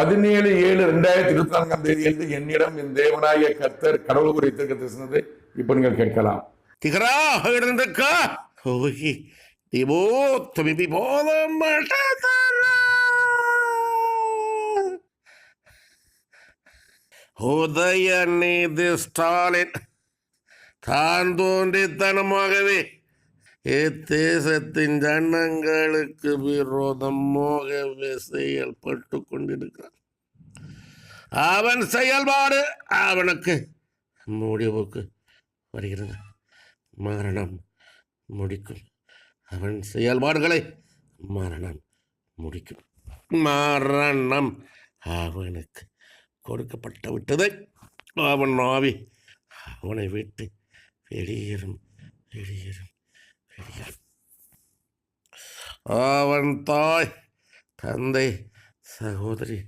17/7/2024 என்னிடம் என் தேவனாய கர்த்தர் கடவுள் குறித்து பேசினது இப்ப நீங்கள் கேட்கலாம். உதயநிதி ஸ்டாலின் தான் தோன்றித்தனமாகவே இத்தேசத்தின் ஜனங்களுக்கு விரோதமாகவே செயல்பட்டு கொண்டிருக்கிறார். அவன் செயல்பாடு அவனுக்கு முடிவுக்கு வருகிறது. மரணம் முடிக்கும். அவன் செயல்பாடுகளை மரணம் முடிக்கும். மரணம் அவனுக்கு கொடுக்கப்பட்டு விட்டது. அவன் ஆவி அவனை விட்டு வெளியேறும் வெளியேறும் வெளியேறும். அவன் தாய், தந்தை, சகோதரி